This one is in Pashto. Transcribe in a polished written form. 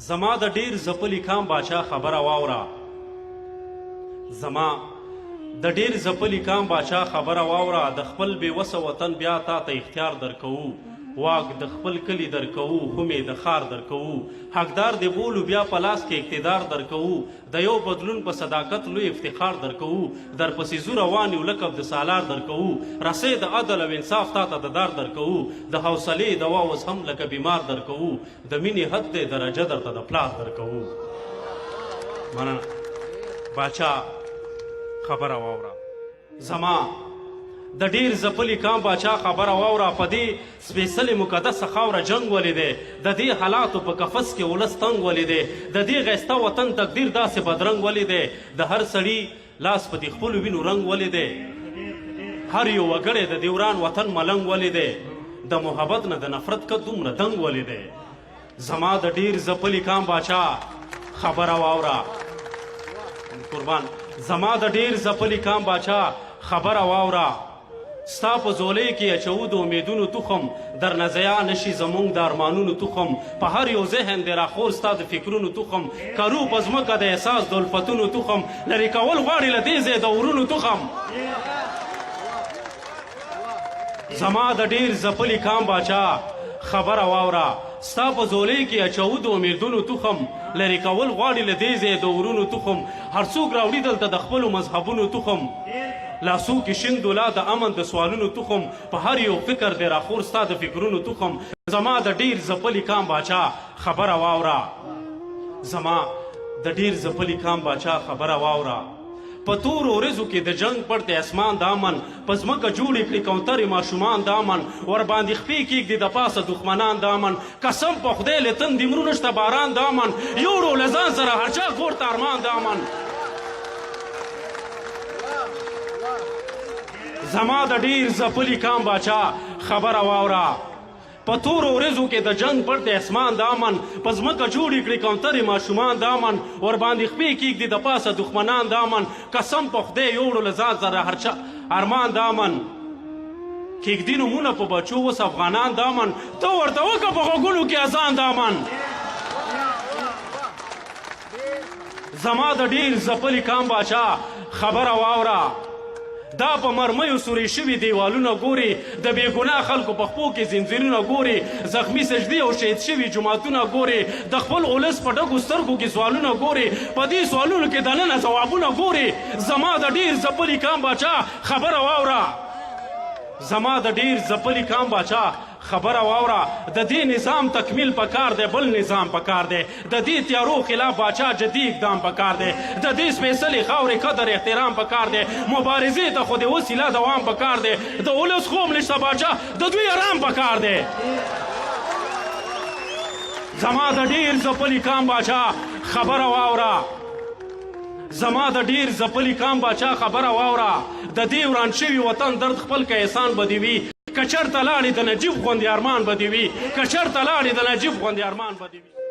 زما د ډیر ځپلي کام باچا خبره واوره زما د ډیر ځپلي کام باچا خبره واوره د خپل بېوسه وطن بیا تا ته اختیار درکوو واک د خپل کلي درکوو همې د ښار درکوو حقدار دې بولو بیا په لاس کې اقتدار درکوو د یو بدلون په صداقت لوی افتخار درکوو درپسې ځو روان یو لقب د سالار درکوو رسۍ د عدل او انصاف تا ته د دار درکوو د حوصلې دوا اوس هم لکه بیمار درکوو د مینې حد دی درجه درته د پلار درکوو مننه باچا خبره واوره زما د ډیر ځپلي کام باچا خبره واوره په دې سپېڅلې مقدسه خاوره جنګ ولیدی د دې حالاتو په قفس کې ولس تنګ ولیدی د دې ښایسته وطن تقدیر داسې بدرنګ ولیدی د هر سړي لاس په دې خپلو وینو رنګ ولیدی هر یو وګړی د دې وران وطن ملنګ ولیدی د محبت نه د نفرت که دومره دنګ ولیدی زما د ډیر ځپلي کام باچا خبره واوره قربان زما د ډیر ځپلي کام باچا خبره واوره ستا په ځولۍ کې اچوو د امیدونو تخم درنه ضیا نشي زموږ د ارمانونو تخم په هر یو ذهن دی راخور ستا د فکرونو تخم کرو په ځمکه د احساس د الفتونو تخم لرې کول غواړي له دې ځای د ورونو تخم زما د ډیر ځپلي کام باچا خبره واوره ستا په ځولۍ کې اچوو د امیدونو تخم لرې کول غواړي له دې ځای د ورونو تخم هر څوک راوړي دلته د خپلو مذهبونو تخم لاسو کې شین دولا د امن د سوالونو تخم په هر یو فکر دی راخور ستا د فکرونو تخم زما د ډیر ځپلي کام باچا خبره واوره زما د ډیر ځپلي کام باچا خبره واوره په تورو ورځو کې د جنګ پړ د اسمان د امن په ځمکه جوړې کړي کوترې ماشومان د امن ورباندې خپې کېږدي د پاسه دښمنان د امن قسم په خدای له تندې مرو نشته باران د امن یوړو له ځان سره هر چا کور ته ارمان د امن زما د ډیر ځپلي کام باچا خبره واوره په تورو ورځو کې د جنګ پړ د اسمان د امن په ځمکه جوړې کړي کوترې ماشومان د امن ورباندې خپې کېږدي د پاسه دښمنان د امن قسم په خدای یوړو له ځان سره هر چا ارمان د امن کېږدي نومونه په بچو اوس افغانان د امن ته ورته وکړه په غوږونو کې اذان د امن زما د ډیر ځپلي کام باچا خبره واوره دا په مرمیو سورې شوي دیوالونه ګوري د بېګناه خلکو په خپو کې زنځیرونه ګوري زخمي سجدې او شهید شوي جوماتونه ګوري د خپل ولس په ډکو سترګو کې سوالونه ګوري په دې سوالونو کې دننه ځوابونه ګوري زما د ډیر ځپلي کام باچا خبره واوره زما د ډیر ځپلي کام باچا خبره واوره د دې نظام تکمیل پکار دی بل نظام پکار دی د دې تیارو خلاف باچا جدي اقدام پکار دی د دې سپېڅلې خاورې قدر احترام پکار دی مبارزې ته خو د وسیله دوام پکار دی د ولس خوب نشته باچا د دوی ارام پکار دی زما د ډیر ځپلي کام باچا خبره واوره زما د ډیر ځپلي کام باچا خبره واوره د دې وران شوي وطن درد خپل که احسان به دې وي که چېرته لاړې د نجیب غوندې ارمان به دې وي که چېرته لاړې د نجیب غوندې ارمان به دې وي